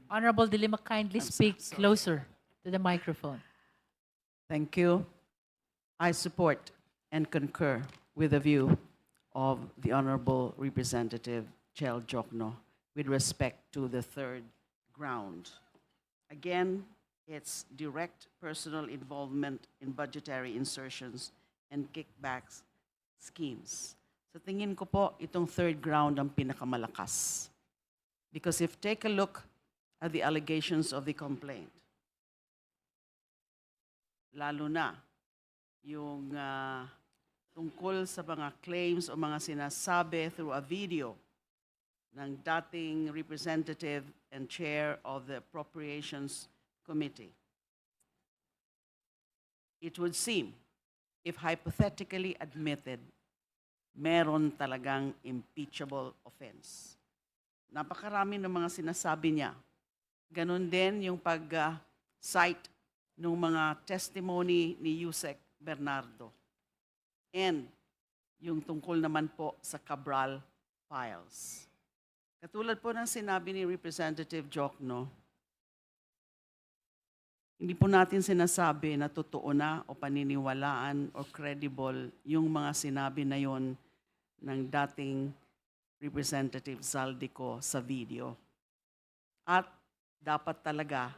Honorable De Lima, kindly speak closer to the microphone. Thank you. I support and concur with the view of the Honorable Representative Chel Jokno with respect to the third ground. Again, it's direct personal involvement in budgetary insertions and kickbacks schemes. Sa tingin ko po, itong third ground ang pinakamalakas. Because if take a look at the allegations of the complaint, lalo na yung tungkol sa mga claims o mga sinasabi through a video ng dating representative and chair of the Appropriations Committee. It would seem, if hypothetically admitted, meron talagang impeachable offense. Napakarami ng mga sinasabi niya. Ganon din yung pag-cite ng mga testimony ni Yusek Bernardo. And yung tungkol naman po sa Cabral files. Katulad po ng sinabi ni Representative Jokno, hindi po natin sinasabi na totoo na o paniniwalaan o credible yung mga sinabi na yon ng dating Representative Zaldico sa video. At dapat talaga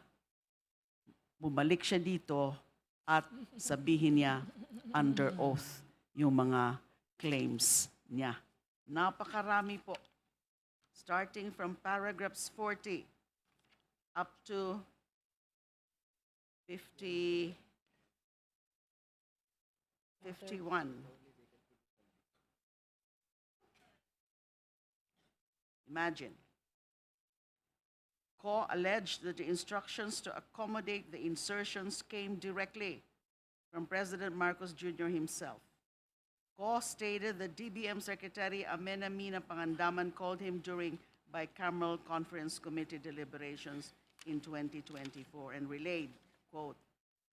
bumalik siya dito at sabihin niya under oath yung mga claims niya. Napakarami po. Starting from paragraphs 40 up to 51. Imagine. Ko alleged that the instructions to accommodate the insertions came directly from President Marcos Jr. himself. Ko stated that DBM Secretary Amena Mina Pangandaman called him during bicameral conference committee deliberations in 2024 and relayed, quote,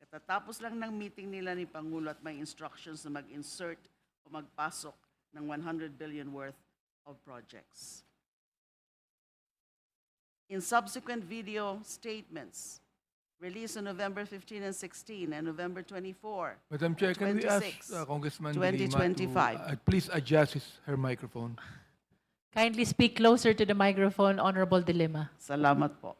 katatapos lang ng meeting nila ni Pangulo at may instructions na mag-insert o magpasok ng 100 billion worth of projects. In subsequent video statements released on November 15 and 16 and November 24, Madam Chair, can we ask 26, Congressman De Lima 2025. to please adjust her microphone? Kindly speak closer to the microphone, Honorable De Lima. Salamat po.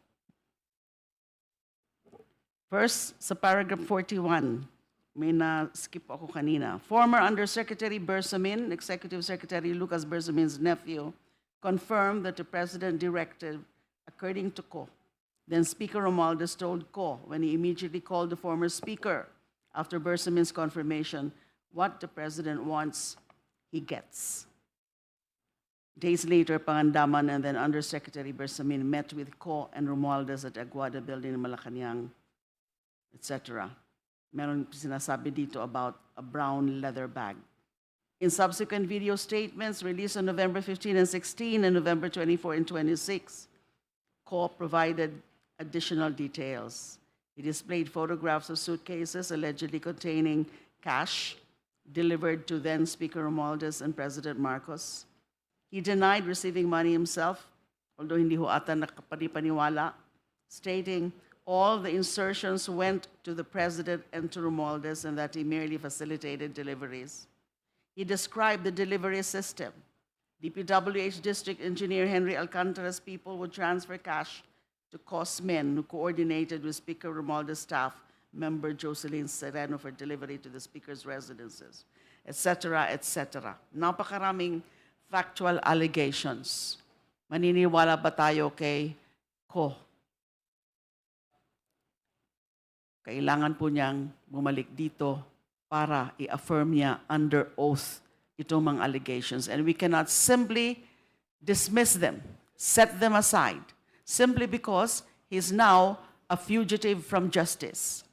First, sa paragraph 41, may na-skip ako kanina. Former Undersecretary Bersamin, Executive Secretary Lucas Bersamin's nephew, confirmed that the President directed, according to Ko. Then Speaker Romualdez told Ko, when he immediately called the former Speaker after Bersamin's confirmation, what the President wants, he gets. Days later, Pangandaman and then Undersecretary Bersamin met with Ko and Romualdez at Aguada Building in Malacanang, etc. Meron sinasabi dito about a brown leather bag. In subsequent video statements released on November 15 and 16 and November 24 and 26, Ko provided additional details. He displayed photographs of suitcases allegedly containing cash delivered to then Speaker Romualdez and President Marcos. He denied receiving money himself, although hindi ho ata nakapaniwala, stating all the insertions went to the President and to Romualdez and that he merely facilitated deliveries. He described the delivery system. DPWH District Engineer Henry Alcantara's people would transfer cash to cost men who coordinated with Speaker Romualdez staff member Jocelyn Sereno for delivery to the Speaker's residences, etc., etc. Napakaraming factual allegations. Maniniwala ba tayo kay Ko? Kailangan po niyang bumalik dito para i-affirm niya under oath itong mga allegations. And we cannot simply dismiss them, set them aside, simply because he's now a fugitive from justice.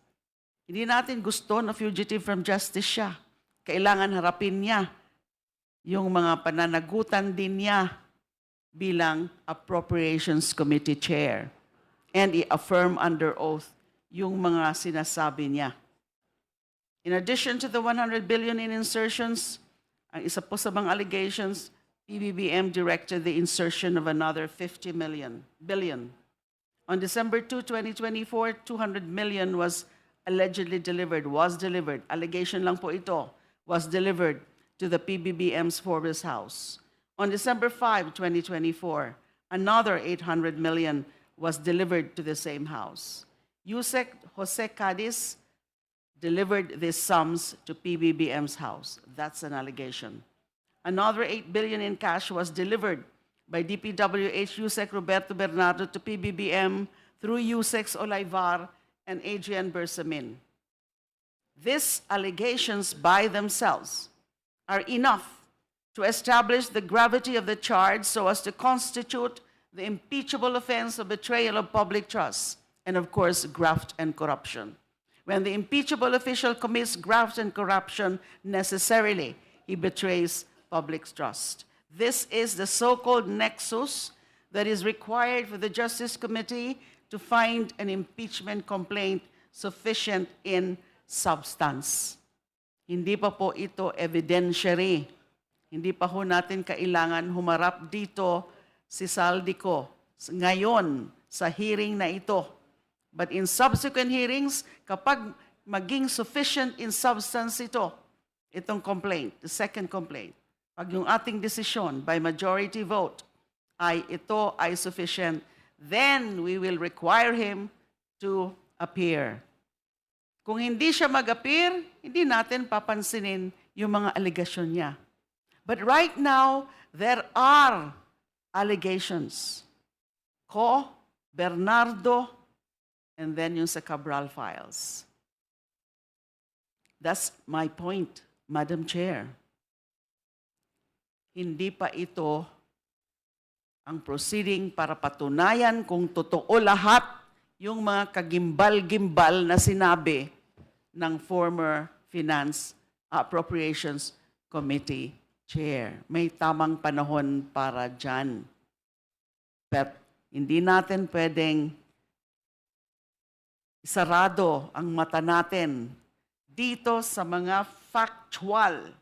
Hindi natin gusto na fugitive from justice siya. Kailangan harapin niya yung mga pananagutan din niya bilang Appropriations Committee Chair and i-affirm under oath yung mga sinasabi niya. In addition to the 100 billion in insertions, ang isa po sa mga allegations, PBBM directed the insertion of another 50 billion On December 2, 2024, 200 million was allegedly delivered, allegation lang po ito, was delivered to the PBBM's Forbes House. On December 5, 2024, another 800 million was delivered to the same house. Yusek Jose Cadiz delivered these sums to PBBM's house. That's an allegation. Another 8 billion in cash was delivered by DPWH Yusek Roberto Bernardo to PBBM through Yusecs Olaivar and Adrian Bersamin. These allegations by themselves are enough to establish the gravity of the charge so as to constitute the impeachable offense of betrayal of public trust and, of course, graft and corruption. When the impeachable official commits graft and corruption, necessarily he betrays public trust. This is the so-called nexus that is required for the Justice Committee to find an impeachment complaint sufficient in substance. Hindi pa po ito evidentiary. Hindi pa ho natin kailangan humarap dito si Saldico ngayon sa hearing na ito. But in subsequent hearings, kapag maging sufficient in substance ito, itong complaint, the second complaint, pag yung ating desisyon by majority vote ay ito ay sufficient, then we will require him to appear. Kung hindi siya mag-appear, hindi natin papansinin yung mga allegation niya. But right now, there are allegations. Ko, Bernardo, and then yung sa Cabral files. That's my point, Madam Chair. Hindi pa ito ang proceeding para patunayan kung totoo lahat yung mga kagimbal-gimbal na sinabi ng former Finance Appropriations Committee Chair. May tamang panahon para dyan. But hindi natin pwedeng sarado ang mata natin dito sa mga factual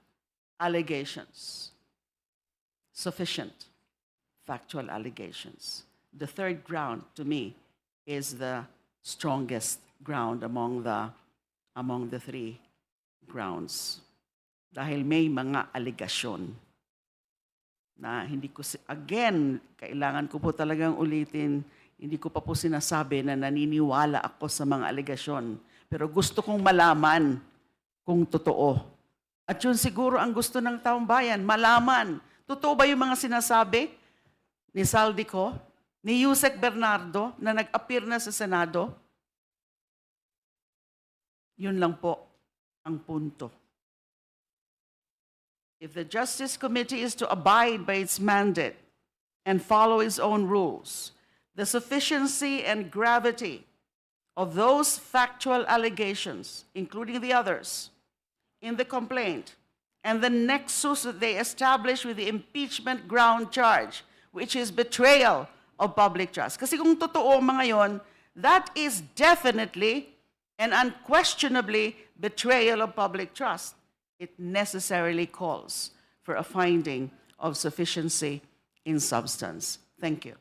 allegations. Sufficient factual allegations. The third ground, to me, is the strongest ground among the three grounds. Dahil may mga allegasyon na hindi ko, again, kailangan ko po talagang ulitin, hindi ko pa po sinasabi na naniniwala ako sa mga allegasyon. Pero gusto kong malaman kung totoo. At yun siguro ang gusto ng taong bayan, malaman. Totoo ba yung mga sinasabi ni Saldico, ni Yusek Bernardo na nag-appear na sa Senado? Yun lang po ang punto. If the Justice Committee is to abide by its mandate and follow its own rules, the sufficiency and gravity of those factual allegations, including the others, in the complaint, and the nexus that they establish with the impeachment ground charge, which is betrayal of public trust. Kasi kung totoo mga yon, that is definitely and unquestionably betrayal of public trust. It necessarily calls for a finding of sufficiency in substance. Thank you.